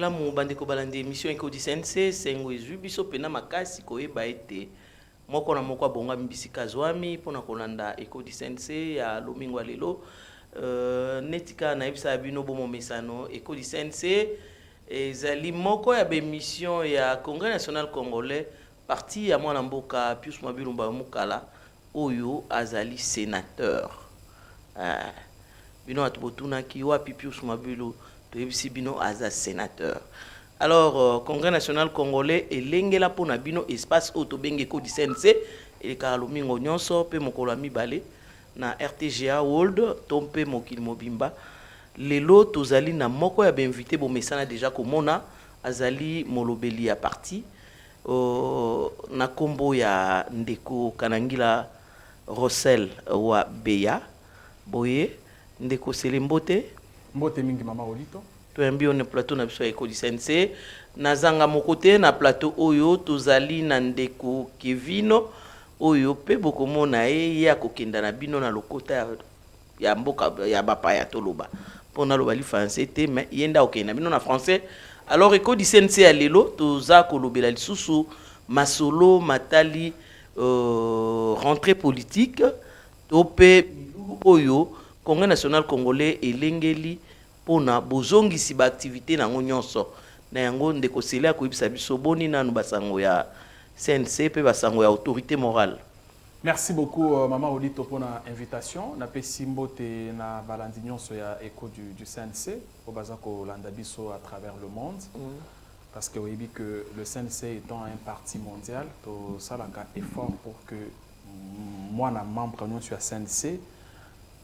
malamu bandeko balandi émission Écho du CNC sengo ezwi biso pena makasi koyeba ete moko na moko abonga mbisika zwami pona kolanda Écho du CNC ya lomingo ya lelo netika na yebisa bino bomo mesano Écho du CNC ezali moko ya bémission ya Congrès national congolais parti ya mwana mboka Pius Mwabilumba Mukala oyo azali sénateur bino atubotuna ki wapi Pius Mwabilu to bino aza sénateur. Alors Congrès national congolais elengela pona bino espace auto benge ko di CNC et kalomingo nyonso pe mokolo mibale na RTGA World tompe mokili mobimba lelo tozali na moko ya invité bo mesana déjà komona azali molobeli ya parti na kombo ya ndeko Kanangila Rossel wa Beya boye ndeko Selembote Mbote mingi mama Olito. Tuambie on plateau na biso ya Écho du CNC nazanga mokote na plateau oyo tozali na ndeko Kevino oyo pe bokomona ya kokenda na bino na lokota ya mboka ya bapa ya toloba pona lo bali français te mais yenda okenda bino na français. Alors Écho du CNC ya lelo toza kolobela lisusu masolo matali rentrée politique tope oyo Congrès national congolais elengeli pona bozongisi ba activité na nyonso na yango ndeko sele akoyebisa biso boni nanu basango ya CNC pe basango ya autorité morale. Merci beaucoup Maman Olito pour l'invitation. Na pesi mbote na balandi nyonso ya Écho du CNC au bazako landa biso à travers le monde. Parce que oui que le CNC étant un parti mondial, to salaka effort pour que moi na membre non sur CNC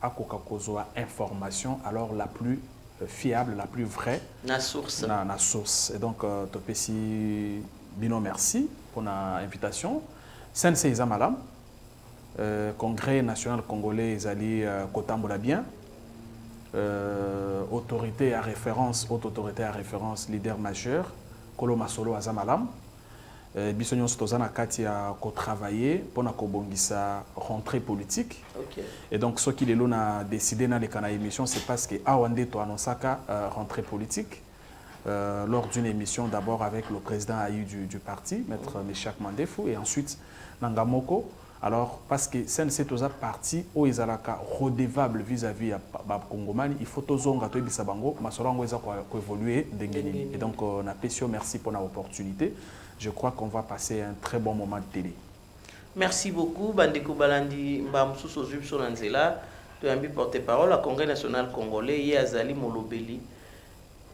à Coca-Cola information alors la plus fiable, la plus vraie. Na source. Na source. Et donc, Topesi Bino, merci pour l'invitation. CNC Izamalam, Congrès national congolais, Izali Kotambola bien. Autorité à référence, haute autorité à référence, leader majeur, Kolo Masolo Azamalam. Bisognon Stozana Katia ko travailler pour na kobongisa rentrée politique. Okay. Et donc ce qu'il est là a décidé dans les canaux émission c'est parce que Awande to annoncaka rentrée politique lors d'une émission d'abord avec le président AIU du parti maître Meshak Mandefou et ensuite Nangamoko. Alors parce que CNC toza parti au ezalaka redevable vis-à-vis à Congomani il faut tozonga to ebisa bango masolango eza ko évoluer ndengeni. Et donc on a pécio merci pour l'opportunité. Je crois qu'on va passer un très bon moment de télé. Merci beaucoup. Bandeko Balandi Mbamsuso Zubso Nanzela, tu as porte-parole à Congrès national congolais, y Azali Molobeli.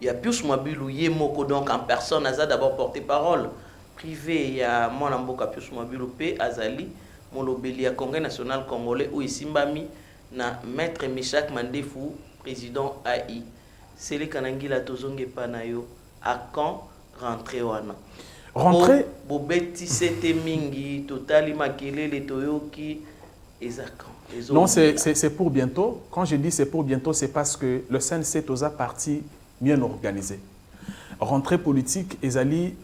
Il y a Pius Mwabilu, y Moko, donc en personne, Aza d'abord porte-parole. Privé, il y a Monamboka Pius Mwabilu, P. Azali Molobeli, à Congrès national congolais, où ici Mbami, na Maître Meshak Mandefou, président AI. C'est le Kanangila Tozonge Panayo, à quand rentrer wana? Rentrer Bobeti c'était mingi totali makelele toyoki ezaka. Non, c'est pour bientôt. Quand je dis c'est pour bientôt, c'est parce que le CNC toza parti bien organisé. Rentrée politique, ezali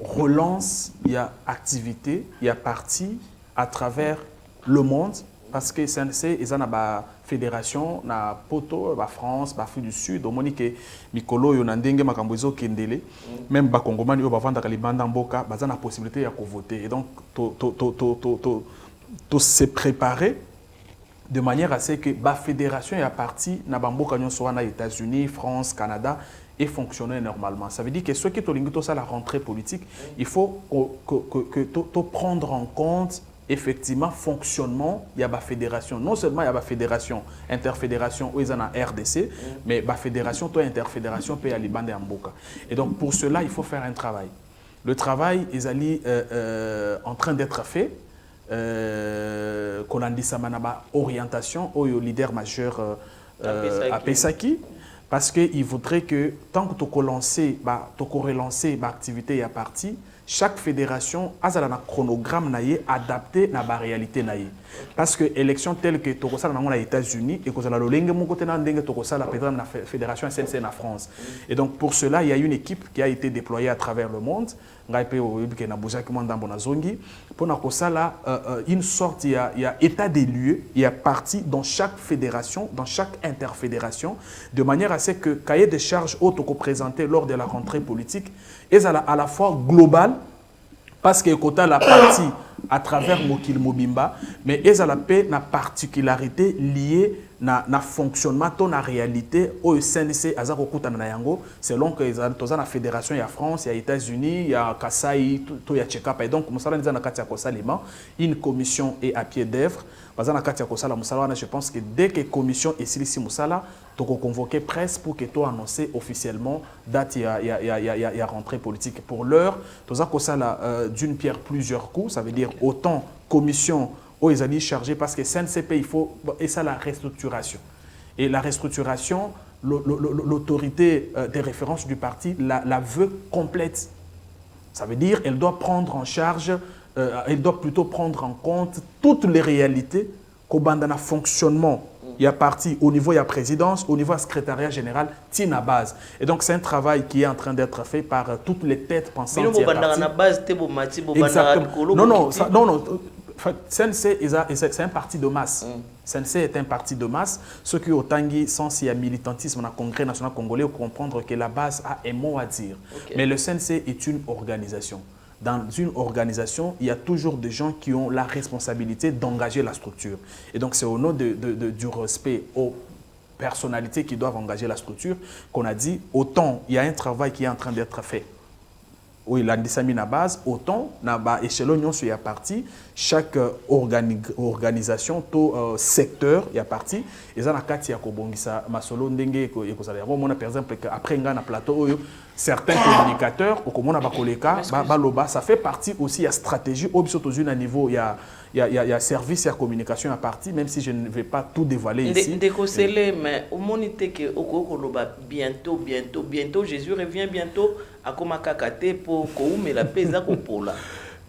relance, il y a activité, il y a parti à travers le monde parce que CNC ezana ba fédération na poto ba France ba Afrique du Sud au monique mikolo yo ndenge makambo ezo kendele même ba kongomani yo ba vanda kalibanda mboka baza na possibilité ya voter et donc to se préparer de manière à ce que ba fédération ya parti na bamboka nyonso wana États-Unis, France, Canada et fonctionner normalement. Ça veut dire que ceux qui tolingo ça la rentrée politique, il faut que prendre en compte effectivement fonctionnement il y a la fédération non seulement il y a la fédération interfédération où ils en a RDC mais la fédération toi interfédération peut aller bande en boka et donc pour cela il faut faire un travail. Le travail est en train d'être fait Kolandi Samanaba orientation au leader majeur à Pesaki parce que il voudrait que tant que tu relancer l'activité à parti chaque fédération a un chronogramme adapté à la réalité. Parce que l'élection telle que tu as aux États-Unis et que tu as la fédération SNC en France. Et donc pour cela, il y a une équipe qui a été déployée à travers le monde. ngai pe oyebike na bozaki mwa ndambo na zongi mpona kosala une sorte il y a état des lieux, il y a parti dans chaque fédération, dans chaque interfédération, de manière à ce que cahier de charges auto présenté lors de la rentrée politique est à la fois global, parce que kota la partie à travers Mokil Mobimba, mais ils ont la paix na particularité liée na fonctionnement ton na réalité au CNC azako kutana na yango selon que ils ont la fédération il y a France, il y a États-Unis, il y a Kasai, tout il y a Tchekapa et donc musala nza na kati ya kosalema une commission est à pied d'œuvre baza na kati ya kosala musala je pense que dès que commission est ici musala donc convoquer presse pour que tu annoncer officiellement date il y a rentrée politique pour l'heure toza kosala d'une pierre plusieurs coups, ça veut dire autant commission où ils allaient charger parce que CNCP il faut et ça la restructuration et la restructuration l'autorité des références du parti la veut complète, ça veut dire elle doit prendre en charge elle doit plutôt prendre en compte toutes les réalités qu'au bandana fonctionnement il y a parti au niveau il y a présidence au niveau secrétariat général tina base et donc c'est un travail qui est en train d'être fait par toutes les têtes pensantes non CNC c'est un parti de masse. CNC est un parti de masse. Ceux qui ont tangi sans il y a militantisme dans le Congrès national congolais pour comprendre que la base a un mot à dire. Okay. Mais le CNC est une organisation. Dans une organisation, il y a toujours des gens qui ont la responsabilité d'engager la structure. Et donc c'est au nom du respect aux personnalités qui doivent engager la structure qu'on a dit autant il y a un travail qui est en train d'être fait. Oui, la dissamine à base, autant, na ba échelon il y a parti, chaque organisation, tout secteur, il y a parti, et ça, na kati ya kobongisa masolo ndenge ko ekozala. Bon, par exemple, après nga na plateau, certains communicateurs, au komona ba koleka, baloba, ça fait partie aussi, il y a stratégie, au biso tozuna niveau, il y a service, il y a communication à partie, même si je ne vais pas tout dévoiler ici. Mais au monité que bientôt, Jésus revient bientôt à Komakakate pour Koume la pesa kopola.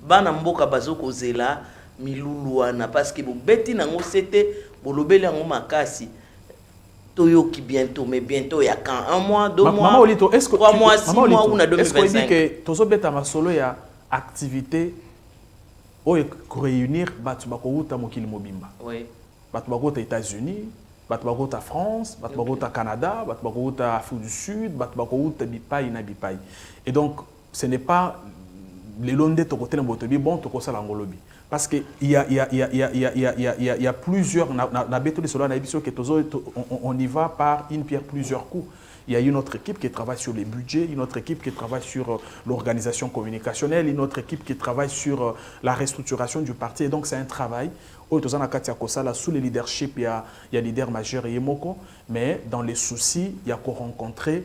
Bana mboka bazoko zela miluluana parce que beti nango c'était bolobeli yango makasi. Toyoki bientôt, mais bientôt il y a quand un mois, 2 mois, Maman Olito, est-ce que 3 mois, 6 mois ou na 2025. Est-ce qu'on dit que tozo beta masolo ya activité ou réunir batu bakouta mokili mobimba. Oui. Batu bakouta États-Unis, batu bakouta France, batu bakouta Canada, batu bakouta Afrique du Sud, batu bakouta bipai na bipai. Et donc ce n'est pas les londes tokote na botobi bon tokosa la ngolobi. Parce qu'il y a plusieurs, on y va par une pierre plusieurs coups. Il y a une autre équipe qui travaille sur les budgets, une autre équipe qui travaille sur l'organisation communicationnelle, une autre équipe qui travaille sur la restructuration du parti. Et donc c'est un travail. Sous le leadership, il y a leader majeur et Yemoko, mais dans les soucis, il y a qu'à rencontrer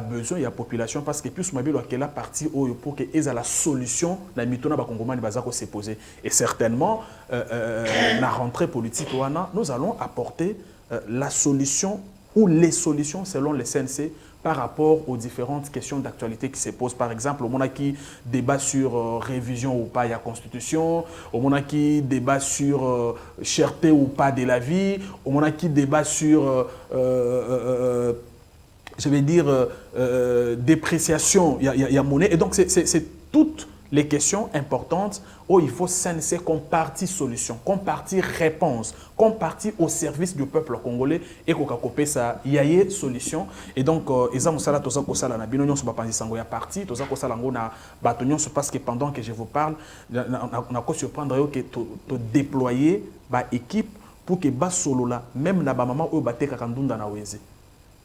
besoin il y a population parce que plus mobile qu'elle a parti pour que ait la solution la mitona ba congomani bazako se poser et certainement la rentrée politique nous allons apporter la solution ou les solutions selon les CNC par rapport aux différentes questions d'actualité qui se posent. Par exemple, au moment qui débat sur révision ou pas de la Constitution, au moment qui débat sur cherté ou pas de la vie, au moment qui débat sur je vais dire, dépréciation, il y a monnaie. Et donc, c'est toutes les questions importantes où il faut s'insérer comme partie solution, comme partie réponse, comme partie au service du peuple congolais. Et qu'on a ça, il y a une solution. Et donc, ils ont ça, tous ça, la binonion sur la sango ya parti, tous ça, la ngona batonnion, parce que pendant que je vous parle, on a quoi surprendre que tu déployer ba équipe pour que bas solo là, même na ba maman ou baté kakandunda na weze.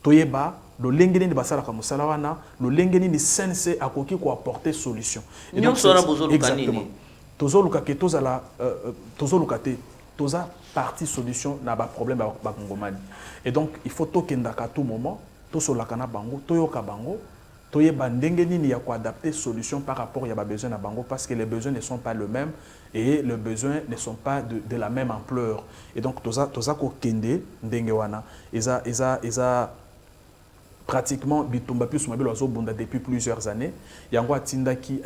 Toyeba le lengeni de basala comme salawana le lengeni ni sense akoki ko apporter solution et donc exactement tozo luka ke toza la tozo lukate toza partie solution na ba problème ba kongomani et donc il faut tokenda ka tout moment to solakana bango toyoka bango toyeba ndengeni ni ya ko adapter solution par rapport ya ba besoin na bango parce que les besoins ne sont pas le même et les besoins ne sont pas de la même ampleur et donc toza ko kende ndenge wana eza pratiquement bitumba plus mobile ozo bunda depuis plusieurs années yango atindaki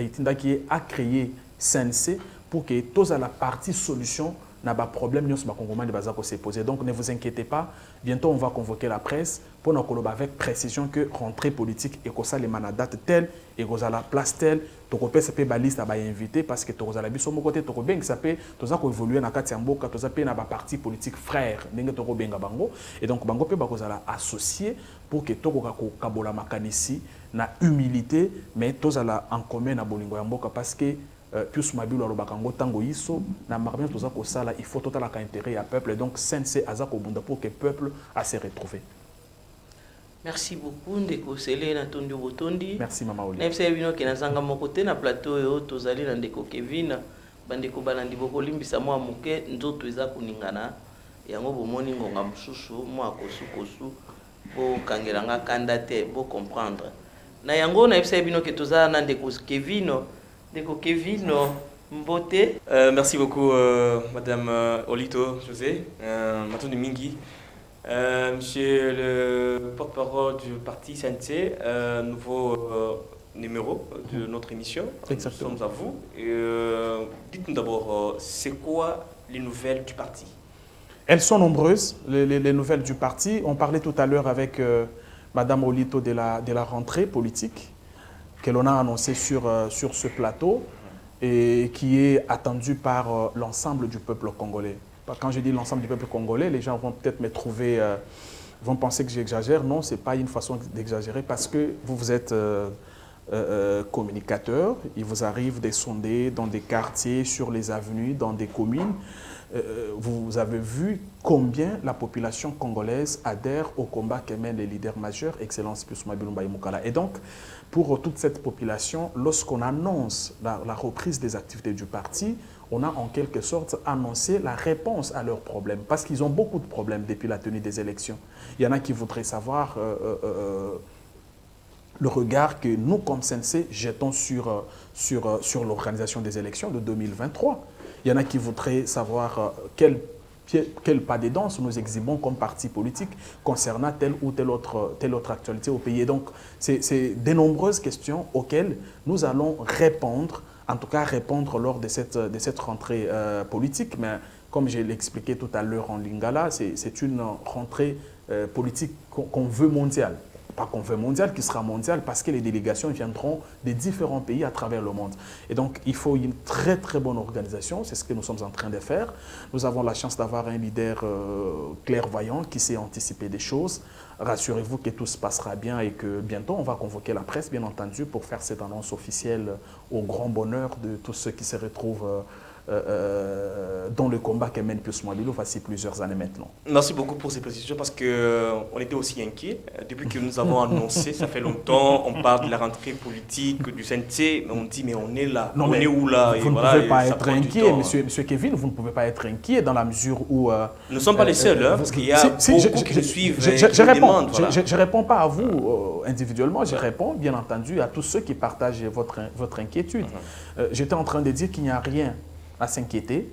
a créé CNC pour que tous à la partie solution n'a pas problème, nous sommes congolais, s'est posé. Donc ne vous inquiétez pas, bientôt on va convoquer la presse pour nous colober avec précision que rentrée politique et que ça les manadates telle et que ça la place telle, tu peux pas la liste à inviter parce que tu as la biso mon côté, tu peux bien que ça peut, tu as évoluer dans quatre mboka, tu as peut na parti politique frère, n'engue tu peux bien bango et donc bango peut ba la associer pour que tu ko kabola makanisi na humilité mais tu as en commun na bolingo ya mboka parce que plus mabilo alobakango tango iso na marbien toza ko sala il faut total ka intérêt à peuple donc sense azako bunda pour que peuple a se retrouver. Merci beaucoup ndeko Sele na tondi botondi. Merci mama Oli. Na fisa bino ke na zanga moko te na plateau yo tozali na ndeko Kevin bandeko balandi boko limbisa mwa muke nzoto eza kuningana yango bomoni ngonga mususu mwa kosu bo kangelanga kanda te bo comprendre. Na yango na fisa bino ke toza na ndeko Kevin Mbote. Merci beaucoup, Madame Olito José, Matouni Mingi. Monsieur le porte-parole du parti CNC, nouveau numéro de notre émission. Exactement. Nous sommes à vous. Dites-nous d'abord, c'est quoi les nouvelles du parti? Elles sont nombreuses, les nouvelles du parti. On parlait tout à l'heure avec Madame Olito de la rentrée politique que l'on a annoncé sur ce plateau et qui est attendu par l'ensemble du peuple congolais. Quand je dis l'ensemble du peuple congolais, les gens vont peut-être me trouver, vont penser que j'exagère. Non, ce n'est pas une façon d'exagérer parce que vous êtes communicateur. Il vous arrive de sonder dans des quartiers, sur les avenues, dans des communes. Vous avez vu combien la population congolaise adhère au combat que mènent les leaders majeurs, Excellence Pius Mabilumba Mukala. Et donc, pour toute cette population, lorsqu'on annonce la reprise des activités du parti, on a en quelque sorte annoncé la réponse à leurs problèmes. Parce qu'ils ont beaucoup de problèmes depuis la tenue des élections. Il y en a qui voudraient savoir le regard que nous, comme CNC, jetons sur l'organisation des élections de 2023. Il y en a qui voudraient savoir quel pas de danse nous exhibons comme parti politique concernant telle ou telle autre actualité au pays. Et donc, c'est de nombreuses questions auxquelles nous allons répondre, en tout cas répondre lors de cette rentrée politique. Mais comme je l'ai expliqué tout à l'heure en Lingala, c'est une rentrée politique qu'on veut mondiale. Pas qu'on veut mondial, qui sera mondial parce que les délégations viendront des différents pays à travers le monde. Et donc, il faut une très très bonne organisation, c'est ce que nous sommes en train de faire. Nous avons la chance d'avoir un leader clairvoyant qui sait anticiper des choses. Rassurez-vous que tout se passera bien et que bientôt on va convoquer la presse, bien entendu, pour faire cette annonce officielle au grand bonheur de tous ceux qui se retrouvent dans le combat que mène Pius Mwabilo voici plusieurs années maintenant. Merci beaucoup pour ces précisions parce qu'on était aussi inquiets. Depuis que nous avons annoncé, ça fait longtemps, on parle de la rentrée politique du CNC, mais on dit mais on est là, non, on est où là? Vous ne pouvez pas être inquiet, monsieur Kevin, vous ne pouvez pas être inquiet dans la mesure où... nous ne sommes pas les seuls, parce qu'il y a beaucoup qui nous suivent je réponds pas à vous individuellement, je réponds bien entendu à tous ceux qui partagent votre inquiétude. J'étais en train de dire qu'il n'y a rien à s'inquiéter.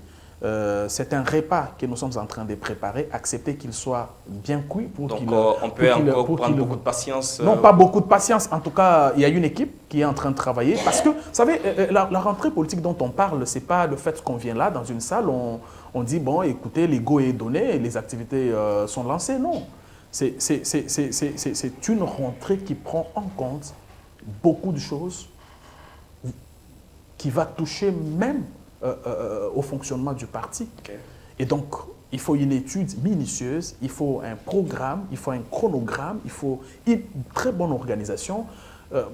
C'est un repas que nous sommes en train de préparer. Accepter qu'il soit bien cuit pour qu'il... Donc on peut encore prendre beaucoup de patience. Non, pas beaucoup de patience. En tout cas, il y a une équipe qui est en train de travailler. Parce que, vous savez, la rentrée politique dont on parle, ce n'est pas le fait qu'on vient là, dans une salle, on dit, bon, écoutez, l'ego est donné, les activités sont lancées. Non. C'est une rentrée qui prend en compte beaucoup de choses, qui va toucher même au fonctionnement du parti. Okay. Et donc, il faut une étude minutieuse, il faut un programme, il faut un chronogramme, il faut une très bonne organisation.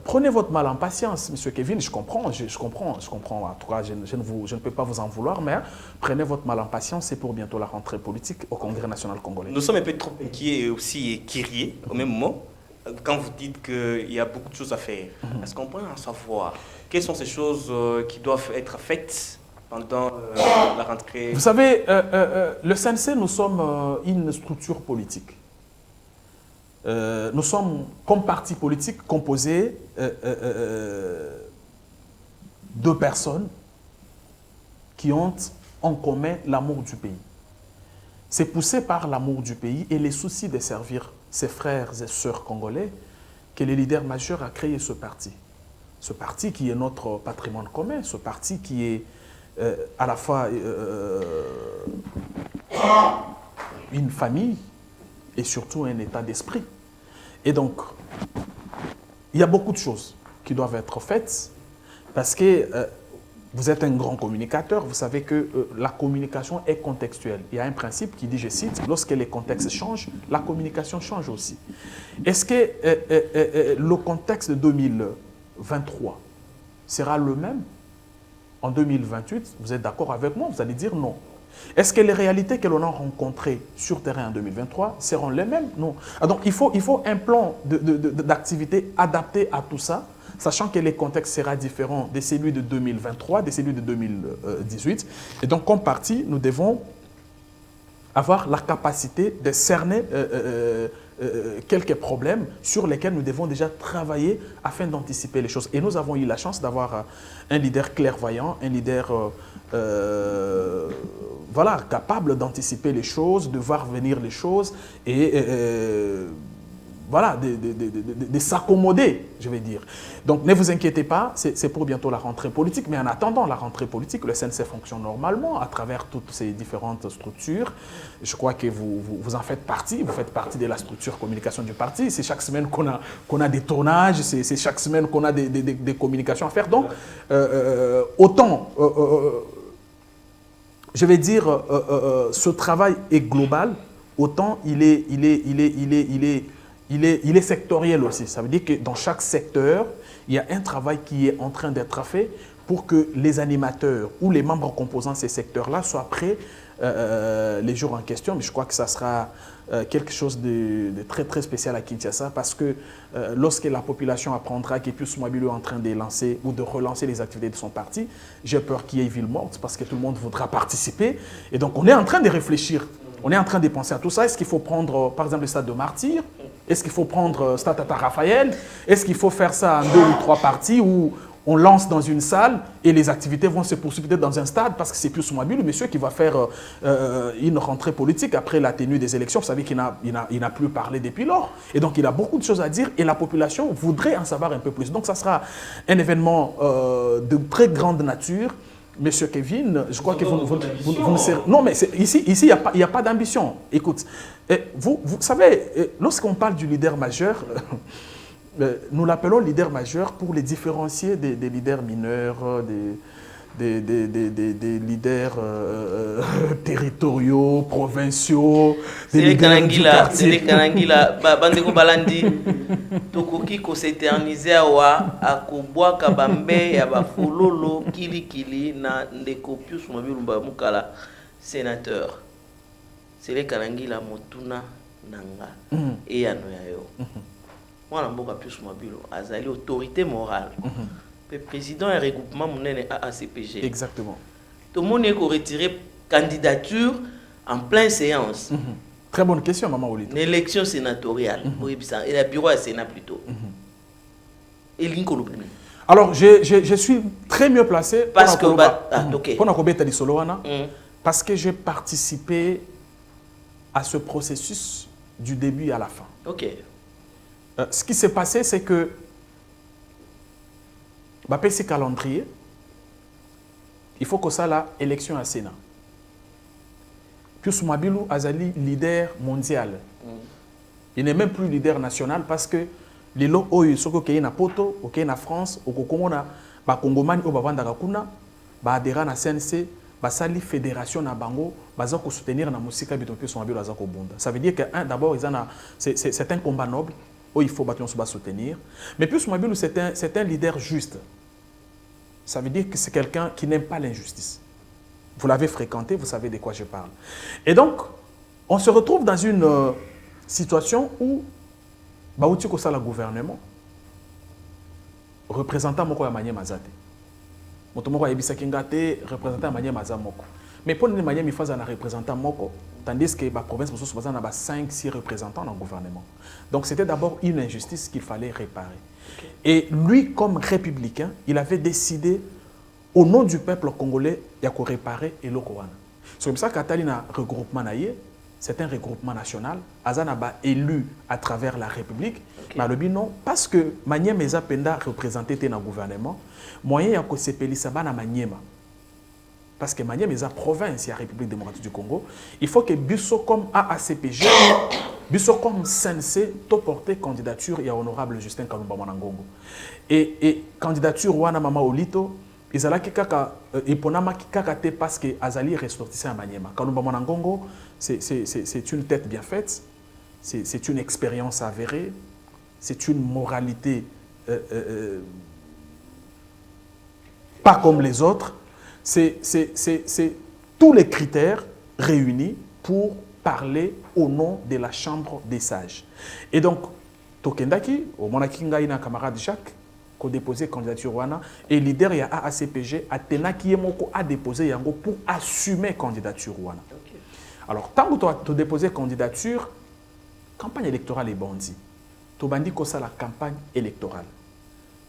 Prenez votre mal en patience, monsieur Kevin, je comprends. En tout cas, je ne peux pas vous en vouloir, mais prenez votre mal en patience, c'est pour bientôt la rentrée politique au Congrès national congolais. Nous sommes un peu trop inquiets et aussi kyriés au même moment. Quand vous dites qu'il y a beaucoup de choses à faire, est-ce qu'on peut en savoir quelles sont ces choses qui doivent être faites pendant la rentrée? Vous savez, le CNC, nous sommes une structure politique. Nous sommes, comme parti politique, composé de personnes qui ont en commun l'amour du pays. C'est poussé par l'amour du pays et les soucis de servir ses frères et sœurs congolais que le leader majeur a créé ce parti. Ce parti qui est notre patrimoine commun, ce parti qui est à la fois une famille et surtout un état d'esprit. Et donc, il y a beaucoup de choses qui doivent être faites parce que vous êtes un grand communicateur, vous savez que la communication est contextuelle. Il y a un principe qui dit, je cite, lorsque les contextes changent, la communication change aussi. Est-ce que le contexte de 2023 sera le même en 2028? Vous êtes d'accord avec moi? Vous allez dire non. Est-ce que les réalités que l'on a rencontrées sur terrain en 2023 seront les mêmes? Non. Ah, donc il faut un plan d'activité adapté à tout ça, sachant que les contextes seront différents de celui de 2023, de celui de 2018. Et donc, comme parti, nous devons avoir la capacité de cerner quelques problèmes sur lesquels nous devons déjà travailler afin d'anticiper les choses. Et nous avons eu la chance d'avoir un leader clairvoyant, un leader voilà, capable d'anticiper les choses, de voir venir les choses et voilà, de s'accommoder, je vais dire. Donc, ne vous inquiétez pas, c'est pour bientôt la rentrée politique. Mais en attendant la rentrée politique, le CNC fonctionne normalement à travers toutes ces différentes structures. Je crois que vous en faites partie. Vous faites partie de la structure communication du parti. C'est chaque semaine qu'on a des tournages, c'est chaque semaine qu'on a des communications à faire. Donc, autant, je vais dire, ce travail est global, autant il est sectoriel aussi. Ça veut dire que dans chaque secteur, il y a un travail qui est en train d'être fait pour que les animateurs ou les membres composant ces secteurs-là soient prêts les jours en question. Mais je crois que ça sera quelque chose de très, très spécial à Kinshasa parce que lorsque la population apprendra que Pius Mwabilu est en train de lancer ou de relancer les activités de son parti, j'ai peur qu'il y ait ville morte parce que tout le monde voudra participer. Et donc, on est en train de réfléchir. On est en train de penser à tout ça. Est-ce qu'il faut prendre, par exemple, le stade de Martyr? Est-ce qu'il faut prendre stade Tata Raphaël? Est-ce qu'il faut faire ça en 2 ou 3 parties où on lance dans une salle et les activités vont se poursuivre dans un stade parce que c'est plus Mwabilu, le monsieur qui va faire une rentrée politique après la tenue des élections. Vous savez qu'il n'a plus parlé depuis lors. Et donc, il a beaucoup de choses à dire et la population voudrait en savoir un peu plus. Donc, ça sera un événement de très grande nature. Monsieur Kevin, je crois que vous ne serez... Non, mais ici, il n'y a pas d'ambition. Écoute, vous savez, lorsqu'on parle du leader majeur, nous l'appelons leader majeur pour les différencier des leaders mineurs, des leaders territoriaux, provinciaux, des leaders du quartier. C'est Kanangila, Bandeko Balandi, Tokoki ko s'éterniser awa akobwa kabambe ya bafololo kili na ndeko Pius Mwabilu Mukala sénateur. C'est les Kanangila Motuna Nanga et yano yayo. Moi mboka Pius Mwabilu azali autorité morale. Le président et regroupement monene AACPG. Exactement. Tout le monde est retiré candidature en pleine séance. Très bonne question, Maman Olito. Une élection sénatoriale. Et le bureau à Sénat plutôt. Et l'incolobini. Alors, je suis très mieux placé parce que parce que j'ai participé à ce processus du début à la fin. Ok. Ce qui s'est passé, c'est que ce calendrier, il faut que ça la élection à Sénat. Pius Mwabilu azali leader mondial. Il n'est même plus leader national parce que les lots oyo soko kei na poto, ok na France, au Congo na ba Congomani o bavanda kuna, ba adhérent na CNC, ba sali fédération na bango, baza ko soutenir na musika bito Pius Mwabilu aza ko bunda. Ça veut dire que d'abord c'est un combat noble. Oh, il faut se soutenir. Mais Pius Mwabilu, c'est un leader juste. Ça veut dire que c'est quelqu'un qui n'aime pas l'injustice. Vous l'avez fréquenté, vous savez de quoi je parle. Et donc, on se retrouve dans une situation où Baouti Kosala gouvernement, représentant Moko Yamanye Mazate. Motomoko Yebisa Kingate, représentant Yamanye Mazamoko. Mais pour les Manyami Faza na représentant Moko, tandis que la province a 5-6 représentants dans le gouvernement. Donc c'était d'abord une injustice qu'il fallait réparer. Okay. Et lui, comme républicain, il avait décidé, au nom du peuple congolais, il faut réparer et le Kowana. C'est comme ça qu'Atalina regroupement naïe, c'est un regroupement national. Azanaba élu à travers la République. Okay. Mais non, parce que Maniema Meza Penda représenté dans le gouvernement, moyen ya ko sepeli sabana Maniema. parce que Maniema est la province, il y a la République démocratique du Congo, il faut que Bisso comme AACPG, Bisso comme CNC, to porter candidature et honorable Justin Kalumba Mwanangongo. Et candidature Wana Mama Olito, ils allaient kaka et ponama kaka te parce que Azali ressortissait à Maniema. Kalumba Mwanangongo, c'est une tête bien faite, c'est une expérience avérée, c'est une moralité pas comme les autres. C'est tous les critères réunis pour parler au nom de la Chambre des sages. Et donc, Tokendaki, au Monakinga, il y a un camarade Jacques, qui a déposé candidature Wana, et leader, il y a AACPG, Atena Moko a déposé Yango pour assumer candidature Wana. Okay. Alors, tant que tu as déposé candidature, campagne électorale est bandit. Tu as dit que c'est la campagne électorale.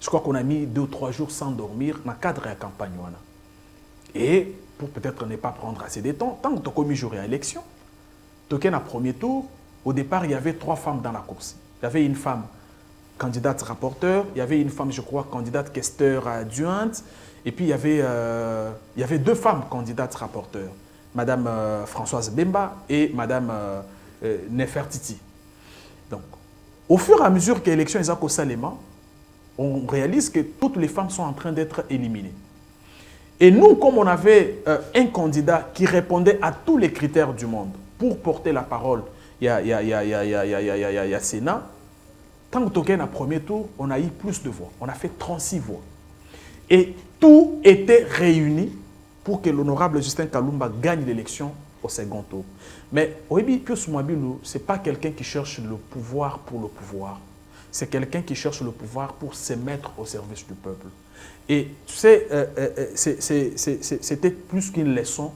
Je crois qu'on a mis 2 ou 3 jours sans dormir dans le cadre de la campagne Wana. Et pour peut-être ne pas prendre assez de temps, tant que tu as commis jour à l'élection, tu as un premier tour, au départ, il y avait 3 femmes dans la course. Il y avait une femme candidate rapporteur, il y avait une femme, je crois, candidate questeur adjointe, et puis il y avait 2 femmes candidates rapporteurs, Madame Françoise Bemba et Madame Nefertiti. Donc, au fur et à mesure que l'élection est au Salema, on réalise que toutes les femmes sont en train d'être éliminées. Et nous, comme on avait un candidat qui répondait à tous les critères du monde pour porter la parole, il y a Sénat, tant que tu as un premier tour, on a eu plus de voix. On a fait 36 voix. Et tout était réuni pour que l'honorable Justin Kalumba gagne l'élection au second tour. Mais Oebi Pius Mwabilu, ce n'est pas quelqu'un qui cherche le pouvoir pour le pouvoir. C'est quelqu'un qui cherche le pouvoir pour se mettre au service du peuple. Et tu sais, c'était plus qu'une leçon.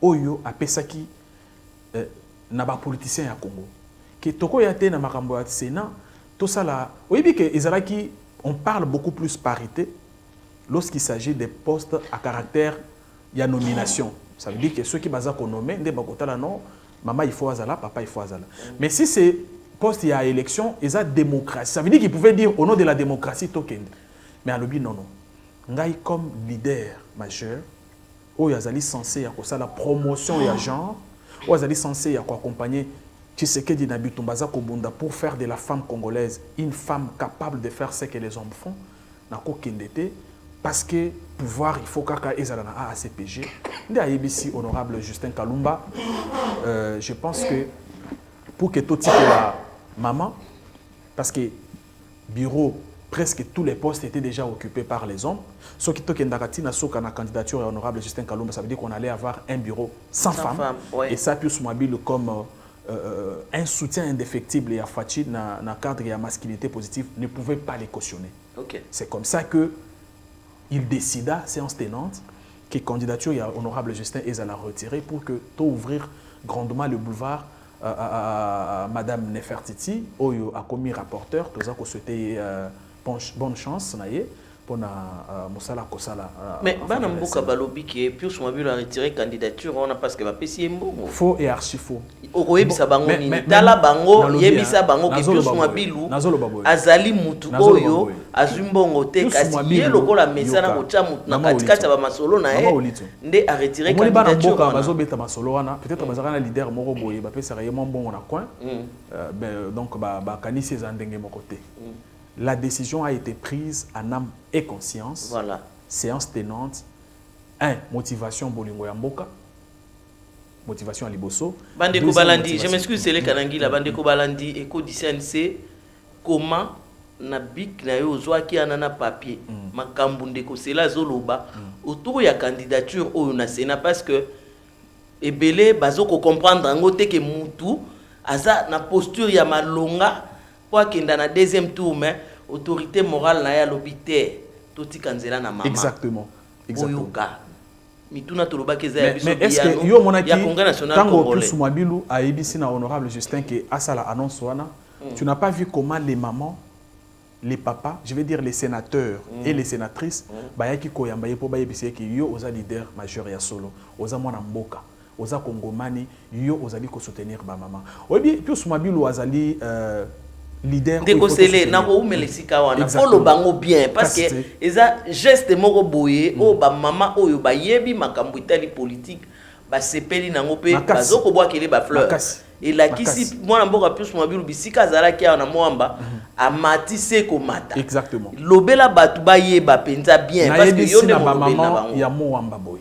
Oyo a Pesaki, naba politicien à Congo. Que toko yate na makambo ya Sénat, tout ça là. Oyebi que Ezalaki, on parle beaucoup plus parité lorsqu'il s'agit des postes à caractère il y a nomination. Ça veut dire que ceux qui basent qu'on nomme, des bakota là non, maman il faut azala, papa il faut azala. Mais si c'est poste il y a élection, il y a démocratie. Ça veut dire qu'il pouvait dire au nom de la démocratie token. Mais à l'obi non non. Ngai comme leader majeur, où il y a censé y a la promotion et genre, où il y a censé y accompagner Tshisekedi Nabitumbaza Kobunda pour faire de la femme congolaise une femme capable de faire ce que les hommes font. Nako kendete parce que pouvoir il faut kaka ezalana à ACPG. Ndé ABC honorable Justin Kalumba, je pense que pour que tout type la maman, parce que bureau presque tous les postes étaient déjà occupés par les hommes. Ce qui est na candidature à honorable Justin Kalumba, ça veut dire qu'on allait avoir un bureau sans femmes. Ouais. Et ça, plus mobile comme un soutien indéfectible et à Fachi dans le cadre de la masculinité positive ne pouvait pas les cautionner. Okay. C'est comme ça qu'il décida, séance tenante, que la candidature à honorable Justin est à la retirer pour que tout ouvrir grandement le boulevard à Madame Nefertiti, Oyo a commis rapporteur, tout ça qu'on souhaitait bonne chance pour Moussala Kosala. Mais Bana Mboka Balobi qui est Pius Mwabilu a retiré candidature, on a parce que va pécier Mbongo. Faux et archi faux. Okoyebisa bango ni tala bango yebisa bango que Pius Mwabilu azali mutu oyo azumbongo te kasi ye lokola mesana kocha mutu na katikati ba masolo na ye nde a retiré candidature. Bazo beta masolo wana peut-être bazaka na leader moko boye ba pesa yemo mbongo na coin. Donc ba kanisi za ndenge moko te. La décision a été prise en âme et conscience. Voilà. Séance tenante. 1. Motivation Bolingo Yamboka. Motivation à Liboso. Bandeko Balandi, je m'excuse, c'est le Kanangi, la Bandeko Balandi, Eko du CNC, comment na bik na yo zwaki anana papier. Makambundeko, c'est la Zoloba. Autour ya candidature au na Sénat parce que ebele bazoko comprendre en côté que mutu aza na posture ya malonga. Pour qu'il y ait un deuxième tour, mais autorité morale na ya l'obité, tout y kanzela na maman. Exactement. Exactement. Mais est-ce que yo monaki tango plus Mwabilu a ebisi na honorable Justin que asala annonce wana, tu n'as pas vu comment les mamans, les papas, je vais dire les sénateurs et les sénatrices, bayaki koyamba yepo bayebisi que yo oza leader majeur ya solo, oza mwana mboka, oza kongomani, yo ozali ko soutenir ba maman. Obi plus Mwabilu azali leader décocelé nako umele sika wana polo bango bien parce que eza geste moko boye o ba mama oyo ba yebi makambo itali politique ba sepeli nango pe bazoko bwakele ba fleur et la kisi mwana mboka plus mwabilu bisika zala kia na mwamba amati seko mata exactement lobela batu ba yeba penza bien parce que yo ne mo lobela bango ya mwamba boy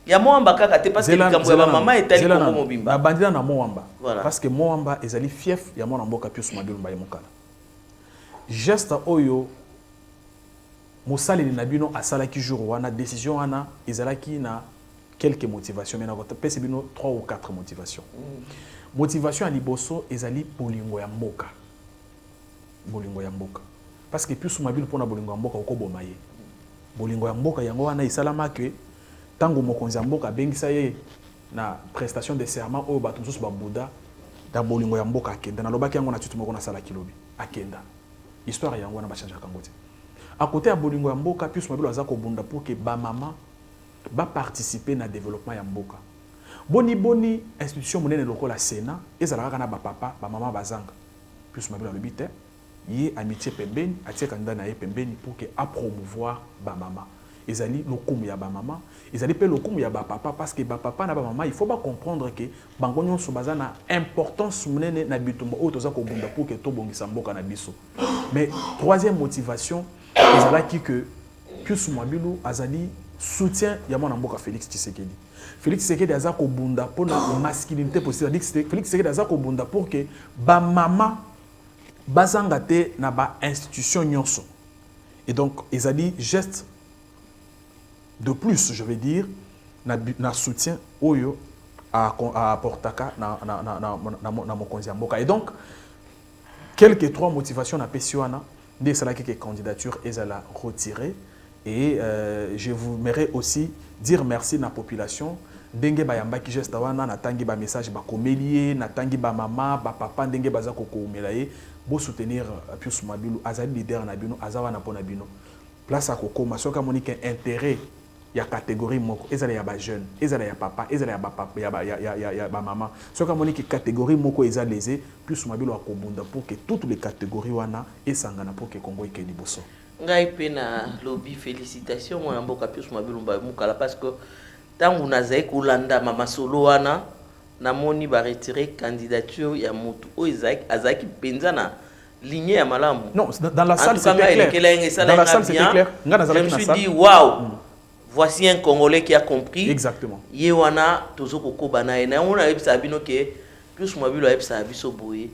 ya mwamba kaka te parce que likambo ya mama etali kongo mobimba na bandila na mwamba parce que mwamba ezali fief ya mwana mboka plus mwabilu mbaye mokala geste oyo mosaleli na bino asalaki jour wana décision wana ezalaki na quelques motivations mais na pesi bino 3 ou 4 motivations motivation ya liboso ezali bolingo ya mboka parce que plus mobile pona bolingo ya mboka okoboma ye bolingo ya mboka yango wana esalama ke tango mokonzi ya mboka bengisa ye na prestation de serment oyo bato mosusu babuda da bolingo ya mboka akenda nalobaki yango na tutu moko nasala kilobi akenda histoire yango wana bachangeaka yango te à côté ya bolingo ya mboka plus mobile aza kobunda pour que bamama ba participer na développement ya mboka boni institution monene lokola Sénat ezalaka na ba papa ba mama bazanga plus mabila le bité yé amitié pembeni atie candidat na ye pembeni pour que a promouvoir ba mama ezali lokumu ya ba mama ezali pe lokumu ya ba papa parce que ba papa na ba mama il faut pas comprendre que bango nyonso baza na importance monene na bitumba oyo toza kobunda pour que to bongisa mboka na biso mais troisième motivation ezalaki que plus mabilu azali soutien ya mwana mboka Félix Tshisekedi. Félix Tshisekedi aza ko bunda pour la masculinité possible. Félix Tshisekedi aza ko bunda pour que ba mama bazanga te na ba institution nyonso. Et donc ezali geste de plus, je vais dire, na soutien oyo à portaka na mokonzi ya mboka. Et donc quelques 3 motivations na pesiwana de cela que candidature ezala retirée. Et je voudrais aussi dire merci à la population. Dengue bayamba qui geste wana na tangi ba message ba komelie na tangi ba mama ba papa dengue baza koko melaye bo soutenir Pius Mabilu azali leader na bino azawa na pona bino place à koko masoka monique intérêt ya catégorie moko ezala ya ba jeune ezala ya papa ezala ya ba papa ya ba mama soka monique catégorie moko ezala lésé Pius Mabilu akobunda pour que toutes les catégories wana esangana pour que Congo ikeli boso. Ngai pe na lobby félicitations mwana mboka Pius Mabilu mba mukala parce que tangu nazai kolanda mama solo wana namoni ba retirer candidature ya mutu o azaki penza na ligne ya malamu. Non, dans la salle c'était clair. Dans la salle c'était clair. Je me suis dit waouh. Voici un Congolais qui a compris. Exactement. Ye wana tozoko kobana e na on a ebisa bino ke Pius Mabilu a ebisa biso boye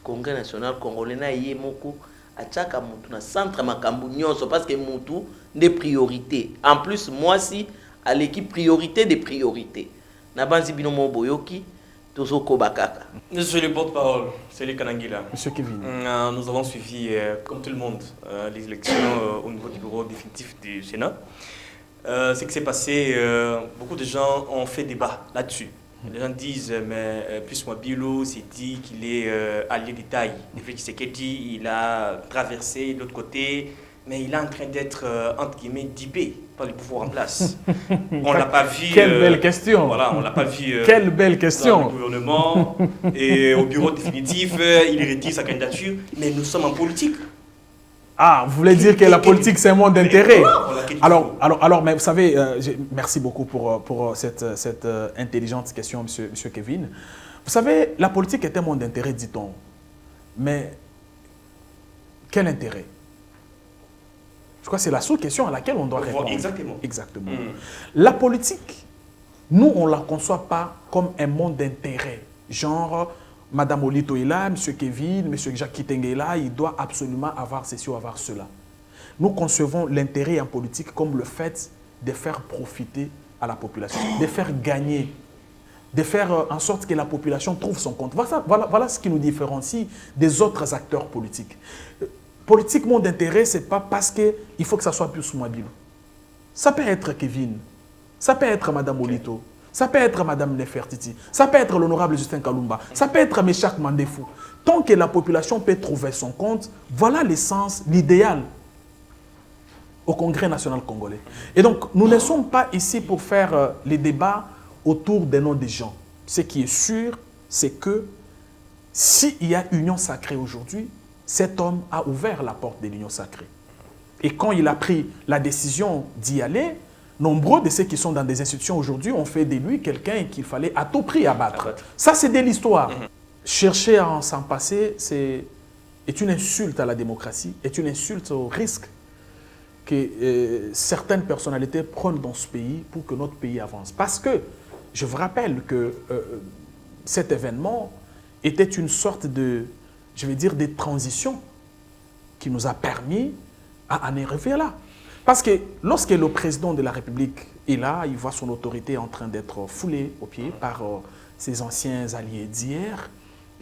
Congrès national congolais na ye moko achaka mutu na centre makambu nyonso parce que mutu des priorités. En plus moi si à l'équipe priorité des priorités. Na banzi bino mo boyoki tozoko bakaka. Monsieur le porte-parole, c'est les Kanangila. Monsieur Kevin. Nous avons suivi comme tout le monde les élections au niveau du bureau définitif du Sénat. Ce qui s'est passé, beaucoup de gens ont fait débat là-dessus. Les gens disent, mais Pius Mabilu s'est dit qu'il est allié des tailles. Félix Tshisekedi, il a traversé de l'autre côté, mais il est en train d'être, entre guillemets, dibé par le pouvoir en place. On ne l'a pas vu. Quelle belle question. Voilà, on ne l'a pas vu. Quelle belle question. Dans le gouvernement et au bureau définitif, il retire sa candidature, mais nous sommes en politique. Ah, vous voulez dire que la politique, c'est un monde d'intérêt. Alors, mais vous savez, merci beaucoup pour cette intelligente question, monsieur Kevin. Vous savez, la politique est un monde d'intérêt, dit-on. Mais quel intérêt? Je crois que c'est la seule question à laquelle on doit répondre. Exactement. La politique, nous, on ne la conçoit pas comme un monde d'intérêt. Genre, Madame Olito est là, Monsieur Kevin, Monsieur Jacques Kitenge est là, il doit absolument avoir ceci ou avoir cela. Nous concevons l'intérêt en politique comme le fait de faire profiter à la population, de faire gagner, de faire en sorte que la population trouve son compte. Voilà ce qui nous différencie des autres acteurs politiques. Politique, monde d'intérêt, ce n'est pas parce qu'il faut que ça soit Pius Mabilu. Ça peut être Kevin, ça peut être Madame Olito, ça peut être Madame Nefertiti, ça peut être l'honorable Justin Kalumba, ça peut être Meshak Mandefou. Tant que la population peut trouver son compte, voilà l'essence, l'idéal au Congrès national congolais. Et donc, nous ne sommes pas ici pour faire les débats autour des noms des gens. Ce qui est sûr, c'est que s'il y a union sacrée aujourd'hui, cet homme a ouvert la porte de l'union sacrée. Et quand il a pris la décision d'y aller, nombreux de ceux qui sont dans des institutions aujourd'hui ont fait de lui quelqu'un qu'il fallait à tout prix abattre. Ça, c'est de l'histoire. Chercher à s'en passer, est une insulte à la démocratie, est une insulte au risque que certaines personnalités prennent dans ce pays pour que notre pays avance. Parce que, je vous rappelle que cet événement était une sorte de, je vais dire, de transition qui nous a permis à en arriver là. Parce que lorsque le président de la République est là, il voit son autorité en train d'être foulée aux pieds par ses anciens alliés d'hier,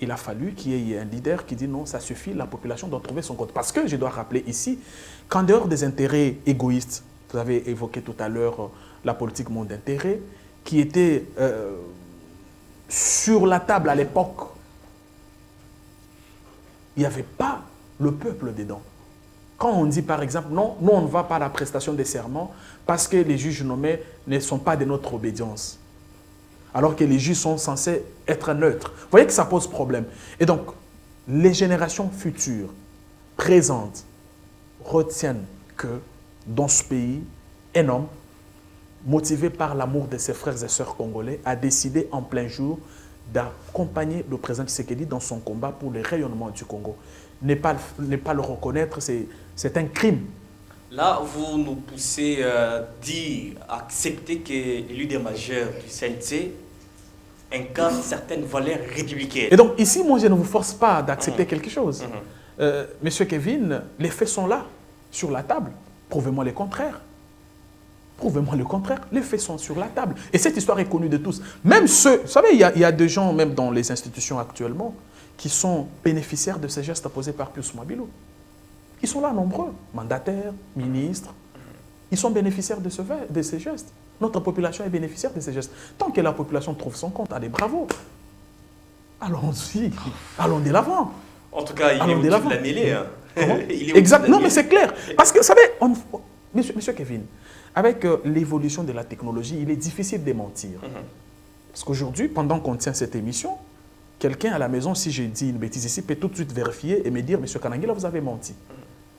il a fallu qu'il y ait un leader qui dit non, ça suffit, la population doit trouver son compte. Parce que je dois rappeler ici qu'en dehors des intérêts égoïstes, vous avez évoqué tout à l'heure la politique monde d'intérêt, qui était sur la table à l'époque, il n'y avait pas le peuple dedans. Quand on dit par exemple, non, nous on ne va pas à la prestation des serments parce que les juges nommés ne sont pas de notre obédience. Alors que les juges sont censés être neutres. Vous voyez que ça pose problème. Et donc, les générations futures, présentes, retiennent que dans ce pays, un homme, motivé par l'amour de ses frères et sœurs congolais, a décidé en plein jour d'accompagner le président Tshisekedi dans son combat pour le rayonnement du Congo. Ne pas le reconnaître, c'est un crime. Là, vous nous poussez à dire, accepter que le leader majeur du CNC incarne certaines valeurs républicaines. Et donc ici, moi, je ne vous force pas d'accepter quelque chose. Monsieur Kevin, les faits sont là, sur la table. Prouvez-moi le contraire. Prouvez-moi le contraire. Les faits sont sur la table. Et cette histoire est connue de tous. Même ceux, vous savez, il y a des gens, même dans les institutions actuellement, qui sont bénéficiaires de ces gestes posés par Pius Mwabilou. Ils sont là nombreux, mandataires, ministres. Ils sont bénéficiaires de ces gestes. Notre population est bénéficiaire de ces gestes. Tant que la population trouve son compte, allez, bravo. Allons-y, allons de l'avant. En tout cas, il est au-dessus de la mêlée. Hein. Exact. Non, mais c'est clair. Parce que, vous savez, monsieur Kevin, avec l'évolution de la technologie, il est difficile de mentir. Parce qu'aujourd'hui, pendant qu'on tient cette émission, quelqu'un à la maison, si j'ai dit une bêtise ici, peut tout de suite vérifier et me dire, monsieur Kanangila, vous avez menti.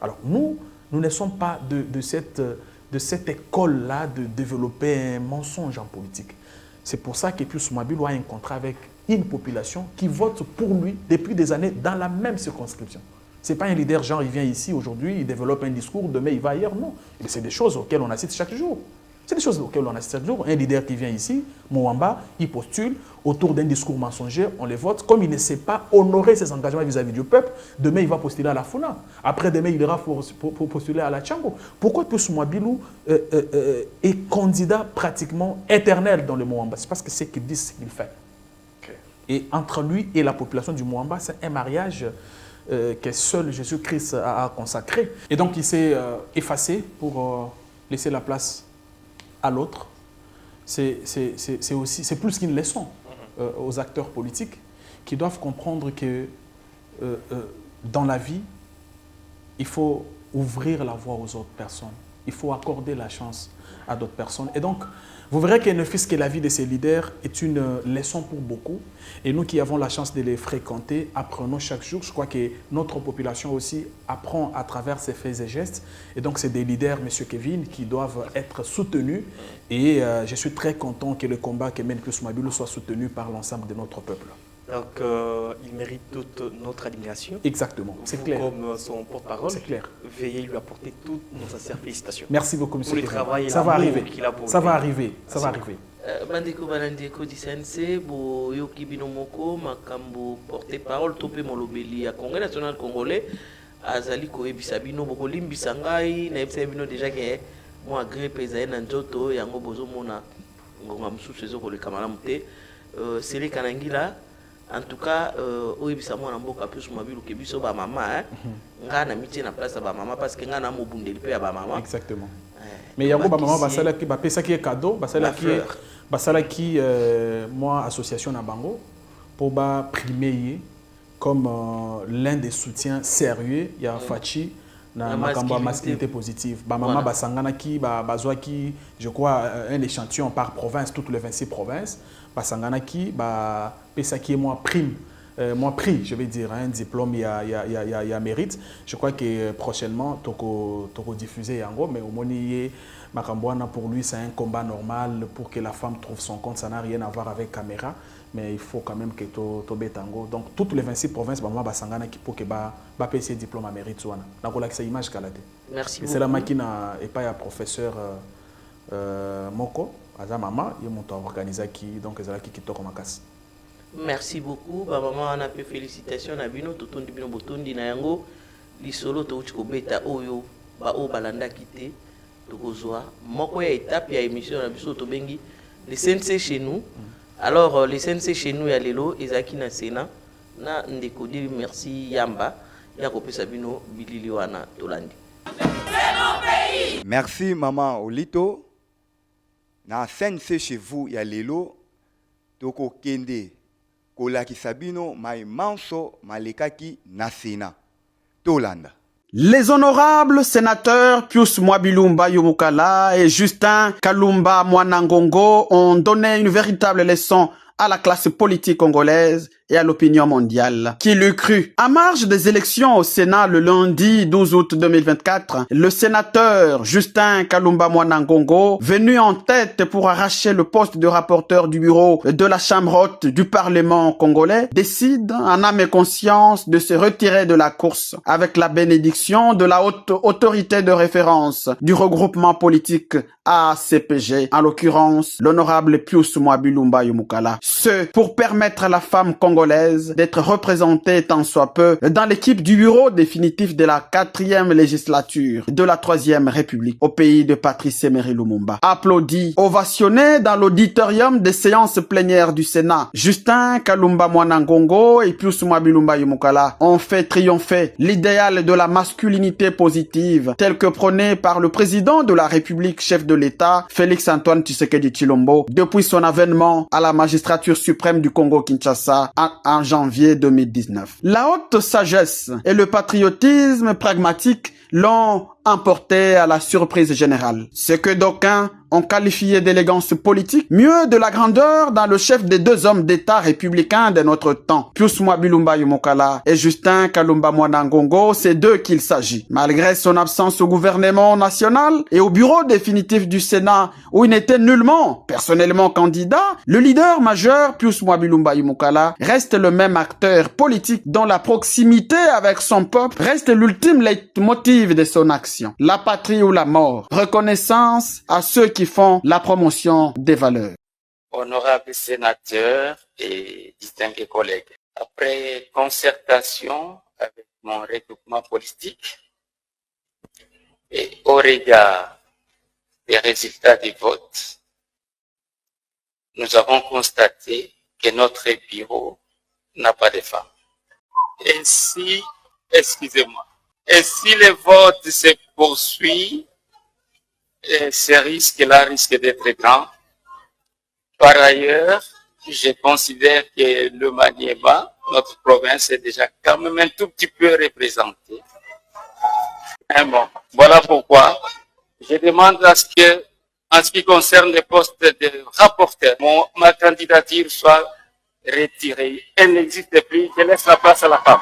Alors, nous ne sommes pas de cette école-là de développer un mensonge en politique. C'est pour ça que Pius Mwabilou a un contrat avec une population qui vote pour lui depuis des années dans la même circonscription. Ce n'est pas un leader, genre, il vient ici aujourd'hui, il développe un discours, demain il va ailleurs, non. C'est des choses auxquelles on assiste chaque jour. C'est des choses auxquelles on assiste chaque jour. Un leader qui vient ici, Mwamba, il postule autour d'un discours mensonger, on les vote. Comme il ne sait pas honorer ses engagements vis-à-vis du peuple, demain il va postuler à la Funa. Après demain il ira pour postuler à la Tchango. Pourquoi Pius Mwabilou est candidat pratiquement éternel dans le Mwamba? C'est parce que c'est qu'il dit, ce qu'il fait. Okay. Et entre lui et la population du Mwamba, c'est un mariage que seul Jésus-Christ a consacré. Et donc il s'est effacé pour laisser la place à l'autre. C'est plus qu'une leçon aux acteurs politiques qui doivent comprendre que dans la vie, il faut ouvrir la voie aux autres personnes. Il faut accorder la chance à d'autres personnes. Et donc, vous verrez que ne fût-ce que la vie de ces leaders est une leçon pour beaucoup. Et nous qui avons la chance de les fréquenter, apprenons chaque jour. Je crois que notre population aussi apprend à travers ses faits et gestes. Et donc, c'est des leaders, M. Kevin, qui doivent être soutenus. Et je suis très content que le combat que mène Pius Mwabilou soit soutenu par l'ensemble de notre peuple. Donc, il mérite toute notre admiration. Exactement, c'est clair. Comme son porte-parole, c'est clair. Veuillez lui apporter toutes nos sincères félicitations. Merci beaucoup, M. Kevin. Travail, ça va arriver. Ça va arriver. Ça va arriver. Bandeko Balandeko di Sense, bo yoki bino moko makambo porte-parole topé molobeli ya Congrès national congolais azali koyebisa bino boko limbisa ngai na yebisa bino déjà que moi grippe ezali na nzoto yango bozomona ngonga mosusu ezokoleka malamu te Sele Kanangila. En tout cas, oyebisa mwana mboka Pius Mwabilou ke biso ba mama nga na mitie na place ba mama parce que nga na mobundeli pe ya ba mama. Exactement. Mais yango ba mama basala ki ba pesa ki cadeau, basala ki moi association na bango pour ba primer comme l'un des soutiens sérieux ya Fachi na makambo masculinité positive. Ba mama basangana ki bazwa ki je crois un échantillon par province, toutes les 26 provinces. Basangana ki ba pesa ki moi prime moi pris, je vais dire, un diplôme, il y a mérite. Je crois que prochainement, toko diffuser Yango, mais au Moni Makambouana, pour lui, c'est un combat normal pour que la femme trouve son compte. Ça n'a rien à voir avec caméra, mais il faut quand même que to betango. Donc, toutes les 26 provinces, maman basangana qui pour que ba PC diplôme à mérite soit. Donc, on a cette image calade. Merci beaucoup. C'est la machine et pas un professeur Moko, Aza Mama, il monte à organiser qui donc les qui toque ma casse. Merci beaucoup. Maman, on a fait félicitations à Bino, tout le monde botondi na yango, lisolo to uchiko beta oyo, ba o balanda kité, to kozwa. Moko ya étape ya émission na biso to bengi les CNC chez nous. Alors les CNC chez nous ya lelo ezaki na Sénat na ndeko dire merci Yamba ya kopesa bino bilili wana tolandi. Merci maman Olito. Na CNC chez vous ya lelo toko kende kolaki sabino mai manso malekaki na Sénat tolanda. Les honorables sénateurs Pius Mwabilumba Yumukala et Justin Kalumba Mwanangongo ont donné une véritable leçon à la classe politique congolaise et à l'opinion mondiale. Qui l'eût cru? À marge des élections au Sénat le lundi 12 août 2024, le sénateur Justin Kalumba Mwanangongo, venu en tête pour arracher le poste de rapporteur du bureau de la Chambre haute du Parlement congolais, décide en âme et conscience de se retirer de la course avec la bénédiction de la haute autorité de référence du regroupement politique ACPG, en l'occurrence l'honorable Pius Mwabilumba Yumukala. Ce pour permettre à la femme congolaise d'être représentée tant soit peu dans l'équipe du bureau définitif de la 4e législature de la 3e République au pays de Patrice Emery Lumumba. Applaudi, ovationné dans l'auditorium des séances plénières du Sénat, Justin Kalumba Mwanangongo et Pius Mwabilumba Yumukala ont fait triompher l'idéal de la masculinité positive tel que prôné par le président de la République, chef de l'État, Félix Antoine Tshisekedi Tshilombo, depuis son avènement à la magistrature suprême du Congo-Kinshasa en janvier 2019. La haute sagesse et le patriotisme pragmatique l'ont emporté à la surprise générale. Ce que d'aucuns ont qualifié d'élégance politique, mieux de la grandeur dans le chef des deux hommes d'État républicains de notre temps, Pius Mwabilumba Yumukala et Justin Kalumba Mwanangongo, c'est d'eux qu'il s'agit. Malgré son absence au gouvernement national et au bureau définitif du Sénat, où il n'était nullement personnellement candidat, le leader majeur, Pius Mwabilumba Yumukala, reste le même acteur politique dont la proximité avec son peuple reste l'ultime leitmotiv de son action. La patrie ou la mort. Reconnaissance à ceux qui font la promotion des valeurs. Honorables sénateurs et distingués collègues, après concertation avec mon regroupement politique et au regard des résultats du vote, nous avons constaté que notre bureau n'a pas de femmes. Et si le vote se poursuit, ce risque-là risque d'être grand. Par ailleurs, je considère que le Maniema, notre province, est déjà quand même un tout petit peu représentée. Bon, voilà pourquoi je demande à ce que, en ce qui concerne le poste de rapporteur, ma candidature soit retirée. Elle n'existe plus, je laisse la place à la femme.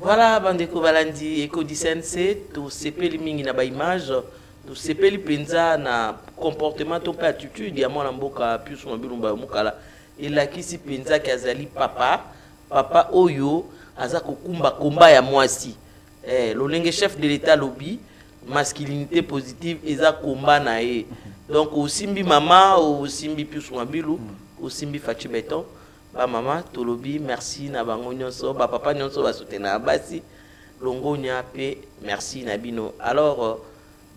Voilà, bandeko balandi eko di CNC, to sepeli mingi na ba image, to sepeli penza na comportement to pa attitude ya mwana mboka Pius Mwabilumba Yumukala. Elakisi penza ki azali papa oyo aza kokumba komba ya mwasi. Lolenge chef de l'État lobby, masculinité positive, eza komba na ye. Donc osimbi mama, osimbi Pius Mwabilu, osimbi Fachi Beton, ba mama to lobby, merci na bango nyonso, ba papa nyonso ba soutenir basi, longo nya pe merci na bino. Alors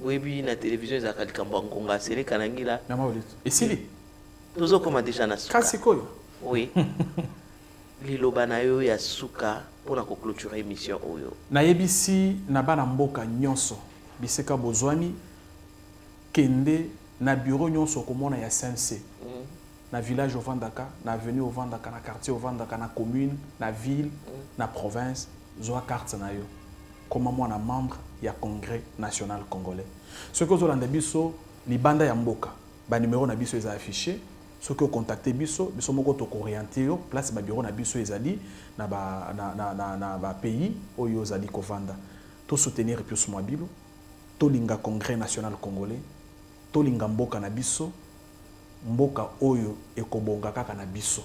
webi na télévision ezaka likambo ngonga sele kanangila. Nama olito. Esili. Tozo koma déjà na suka. Kasi koyo. Oui. Liloba na yo ya suka pona ko clôturer émission oyo. Na yebisi na bana mboka nyonso biseka bozwani kende na bureau nyonso komona ya CNC. na village au Vandaka, na avenue au Vandaka, na quartier au Vandaka, na commune, na ville, na province, zoa carte na yo. Comme moi, na membre, il y a Congrès national congolais. Ce que vous avez biso, les bandes ya mboka, ba numéro na biso est affiché. Ce que vous contactez biso, biso moko to orienté yo, place ba bureau na biso ezali na ba pays oyo zali ko vanda. To soutenir Pius Mwabilu, to linga Congrès national congolais, to linga mboka na biso. Mboka oyo ekobonga kaka na biso.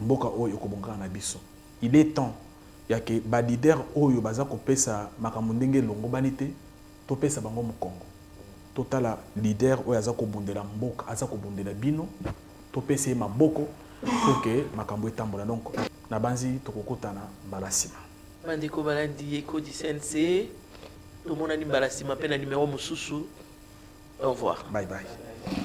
Mboka oyo ekobonga na biso. Il est temps ya ke ba leader oyo baza ko pesa makambo ndenge longo banité to pesa bango mu Congo. Totala leader oyo aza ko bundela mboka, aza ko bundela bino to pesa maboko pour que makambo etambola donc na banzi to kokotana balasima. Bandeko balandi Eko di Sensei. Tout le monde a dit balasima pe na numéro mususu. Au revoir. Bye bye.